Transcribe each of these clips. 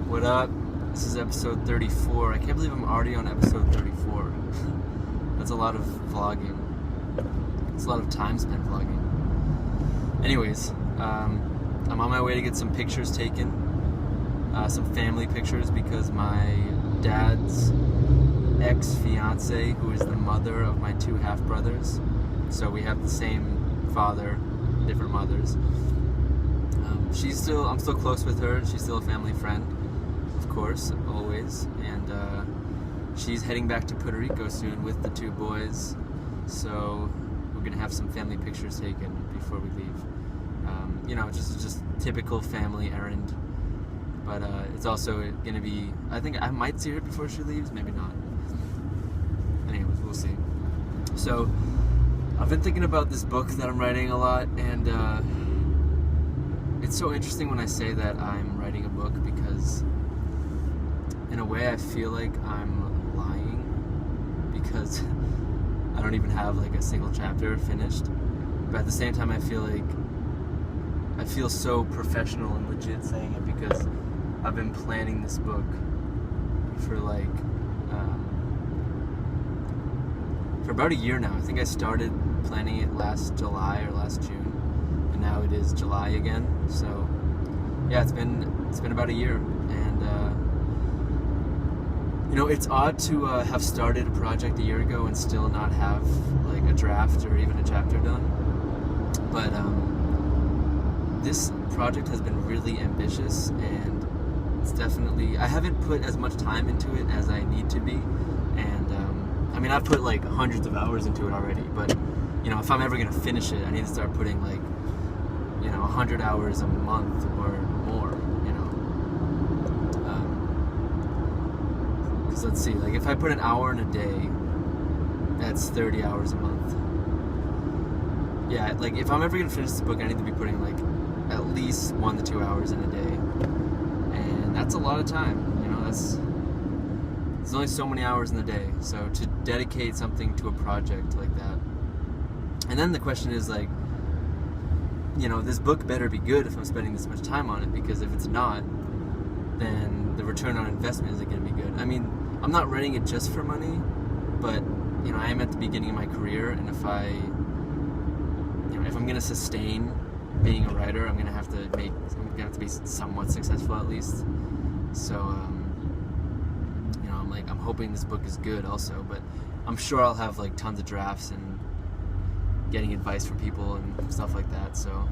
What up? This is episode 34. I can't believe I'm already on episode 34. That's a lot of vlogging. It's a lot of time spent vlogging. Anyways, I'm on my way to get some pictures taken. Some family pictures because my dad's ex-fiance, who is the mother of my two half-brothers, so we have the same father, different mothers. I'm still close with her. She's still a family friend, of course, always. And she's heading back to Puerto Rico soon with the two boys. So we're gonna have some family pictures taken before we leave. Just typical family errand. But it's also gonna be. I think I might see her before she leaves. Maybe not. Anyways, we'll see. So I've been thinking about this book that I'm writing a lot, and it's so interesting when I say that I'm writing a book, because in a way I feel like I'm lying, because I don't even have like a single chapter finished. But at the same time I feel so professional and legit saying it, because I've been planning this book for about a year now. I think I started planning it last July or last June, and now it is July again. So yeah, it's been about a year, and it's odd to have started a project a year ago and still not have like a draft or even a chapter done. But this project has been really ambitious, and it's definitely, I haven't put as much time into it as I need to be, and I've put like hundreds of hours into it already, but if I'm ever gonna finish it, I need to start putting like 100 hours a month or more, because let's see, like if I put an hour in a day, that's 30 hours a month. Yeah, like if I'm ever gonna finish this book, I need to be putting like at least 1 to 2 hours in a day, and that's a lot of time. There's only so many hours in the day, so to dedicate something to a project like that. And then the question is like, this book better be good if I'm spending this much time on it, because if it's not, then the return on investment isn't going to be good. I'm not writing it just for money, but I am at the beginning of my career, and if I'm going to sustain being a writer, I'm going to have to be somewhat successful at least. So I'm hoping this book is good also, but I'm sure I'll have like tons of drafts and getting advice from people and stuff like that, so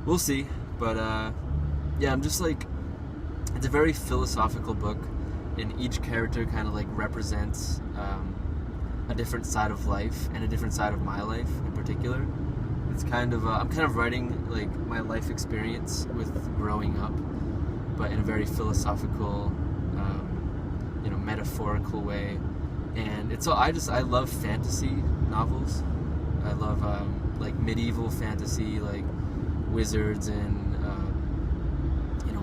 we'll see. But I'm just like, it's a very philosophical book, and each character kind of like represents a different side of life, and a different side of my life in particular. It's kind of I'm kind of writing like my life experience with growing up, but in a very philosophical, metaphorical way. And it's all, I love fantasy novels. I love like medieval fantasy, like wizards and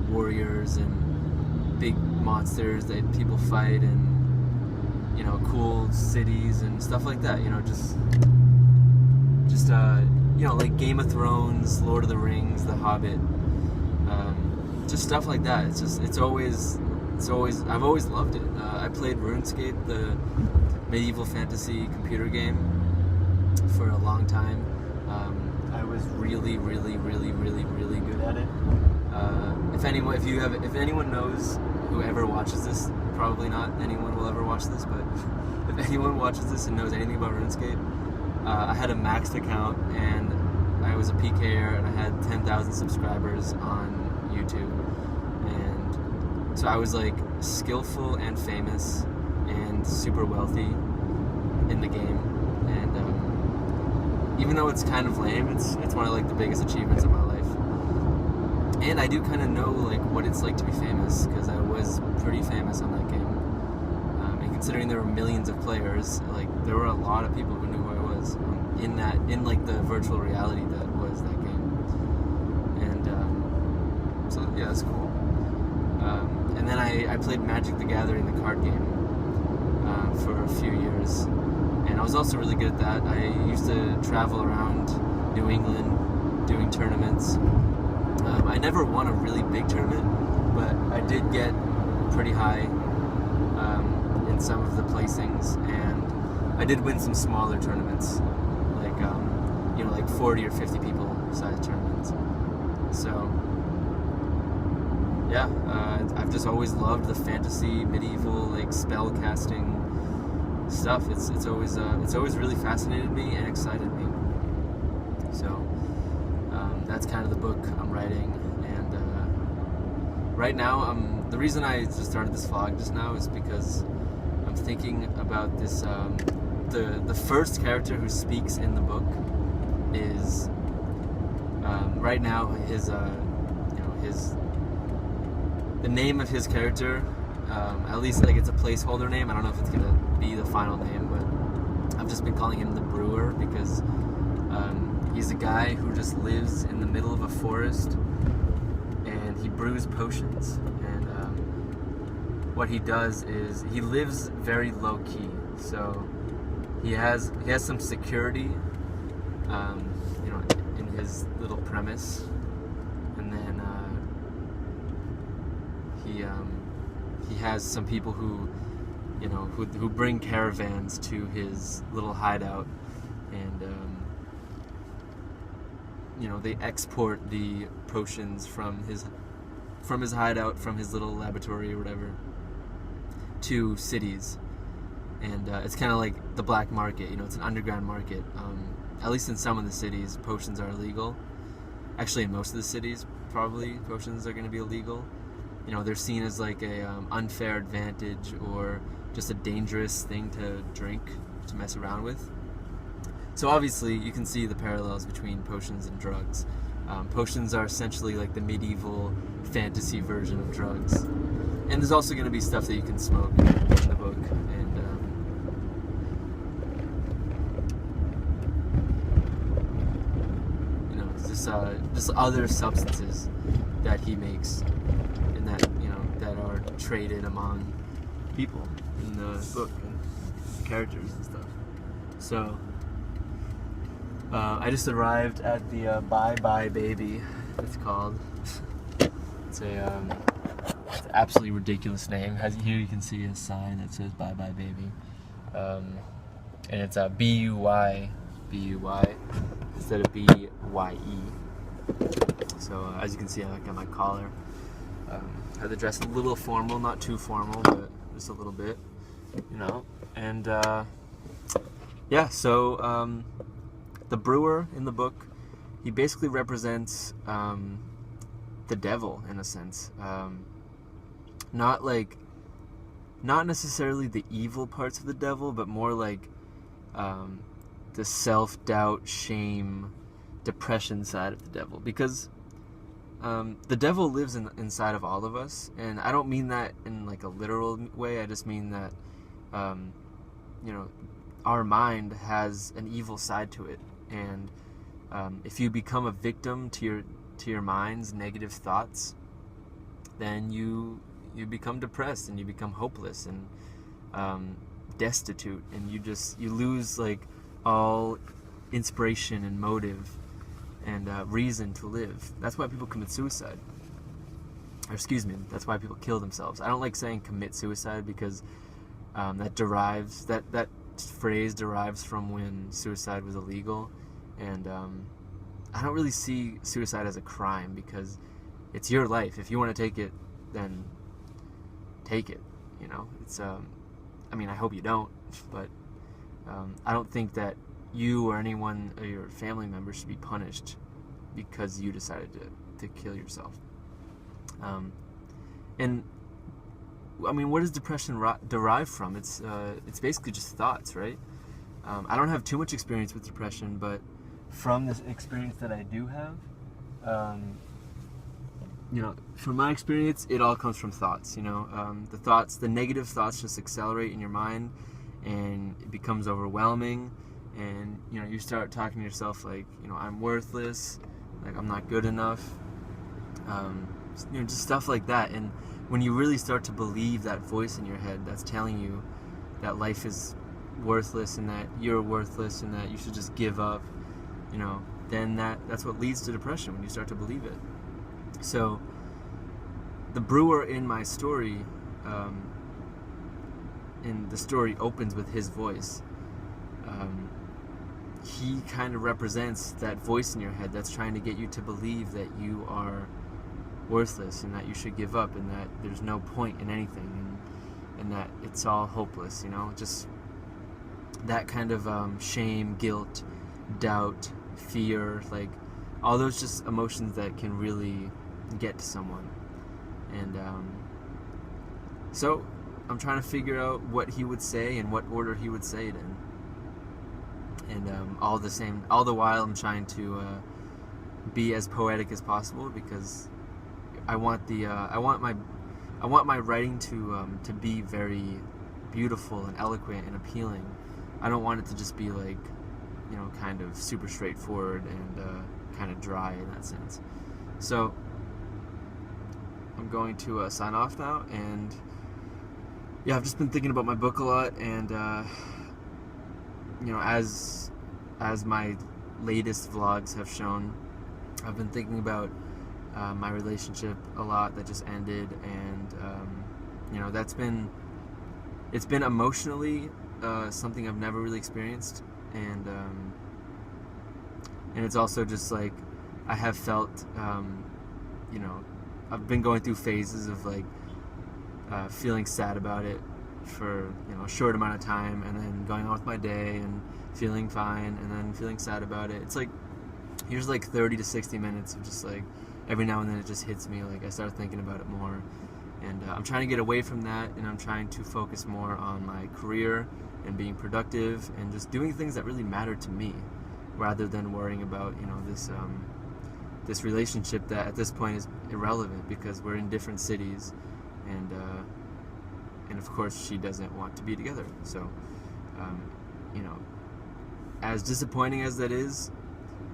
warriors and big monsters that people fight, and cool cities and stuff like that. Like Game of Thrones, Lord of the Rings, The Hobbit, just stuff like that. I've always loved it. I played RuneScape, the medieval fantasy computer game, for a long time. I was really, really, really, really, really good at it. If anyone knows, whoever watches this, probably not anyone will ever watch this, but if anyone watches this and knows anything about RuneScape, I had a maxed account, and I was a PKer, and I had 10,000 subscribers on YouTube, and so I was like skillful and famous and super wealthy in the game. And even though it's kind of lame, it's one of like the biggest achievements of my life. And I do kind of know like what it's like to be famous, because I was pretty famous on that game. And considering there were millions of players, like there were a lot of people who knew who I was in like the virtual reality that was that game. And so yeah, that's cool. And then I played Magic the Gathering, the card game, for a few years, and I was also really good at that. I used to travel around New England doing tournaments. I never won a really big tournament, but I did get pretty high in some of the placings, and I did win some smaller tournaments, like like 40 or 50 people size tournaments. So yeah, I've just always loved the fantasy, medieval, like spell casting stuff. It's always really fascinated me and excited me. So that's kind of the book I'm writing, and right now the reason I just started this vlog just now is because I'm thinking about this. The first character who speaks in the book is right now the name of his character. At least like it's a placeholder name. I don't know if it's gonna be the final name, but I've just been calling him the Brewer because he's a guy who just lives in the middle of a forest and he brews potions. And what he does is he lives very low key. So he has some security, in his little premise, and then he has some people who bring caravans to his little hideout, and they export the potions from his hideout, from his little laboratory or whatever, to cities. And it's kind of like the black market. It's an underground market. At least in some of the cities, potions are illegal. Actually, in most of the cities, probably potions are going to be illegal. They're seen as like a unfair advantage, or just a dangerous thing to drink, to mess around with. So obviously, you can see the parallels between potions and drugs. Potions are essentially like the medieval fantasy version of drugs. And there's also going to be stuff that you can smoke in the book, and just other substances that he makes, and that are traded among people in the book, and characters and stuff. So I just arrived at the Bye Bye Baby, it's called. It's an absolutely ridiculous name. Here you can see a sign that says Bye Bye Baby, and it's B-U-Y instead of B-Y-E. So as you can see, I got my collar. I had the dress a little formal, not too formal, but just a little bit, and yeah. So the Brewer in the book, he basically represents the devil in a sense. Not necessarily the evil parts of the devil, but more like the self-doubt, shame, depression side of the devil. Because the devil lives inside of all of us, and I don't mean that in like a literal way. I just mean that our mind has an evil side to it, and if you become a victim to your mind's negative thoughts, then you become depressed, and you become hopeless and destitute, and you lose like all inspiration and motive and reason to live. That's why people commit suicide. Or excuse me, that's why people kill themselves. I don't like saying commit suicide because that phrase derives from when suicide was illegal, and I don't really see suicide as a crime because it's your life. If you want to take it, then take it. It's I mean, I hope you don't, but I don't think that you or anyone or your family members should be punished because you decided to kill yourself. And I mean, what does depression derive from? It's basically just thoughts, right? I don't have too much experience with depression, but from this experience that I do have, from my experience, it all comes from thoughts. The negative thoughts just accelerate in your mind, and it becomes overwhelming. And you start talking to yourself like, I'm worthless, like I'm not good enough, just stuff like that. And when you really start to believe that voice in your head that's telling you that life is worthless and that you're worthless and that you should just give up, then that's what leads to depression, when you start to believe it. So the brewer in my story, and the story opens with his voice. He kind of represents that voice in your head that's trying to get you to believe that you are worthless and that you should give up and that there's no point in anything and that it's all hopeless, just that kind of shame, guilt, doubt, fear, like all those just emotions that can really get to someone. And so I'm trying to figure out what he would say and what order he would say it in. And all the while I'm trying to be as poetic as possible, because I want my writing to be very beautiful and eloquent and appealing. I don't want it to just be like, kind of super straightforward and kind of dry in that sense. So I'm going to sign off now, and yeah, I've just been thinking about my book a lot, and as my latest vlogs have shown, I've been thinking about my relationship a lot that just ended, and it's been emotionally something I've never really experienced, and it's also just like I have felt I've been going through phases of like feeling sad about it for a short amount of time, and then going on with my day and feeling fine, and then feeling sad about it. It's like here's like 30 to 60 minutes of just like every now and then it just hits me, like I start thinking about it more, and I'm trying to get away from that, and I'm trying to focus more on my career and being productive and just doing things that really matter to me, rather than worrying about this relationship that at this point is irrelevant because we're in different cities, and of course she doesn't want to be together. So as disappointing as that is,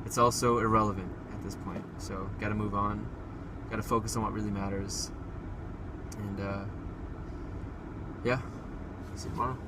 it's also irrelevant at this point. So gotta move on, gotta focus on what really matters, and yeah, see you tomorrow.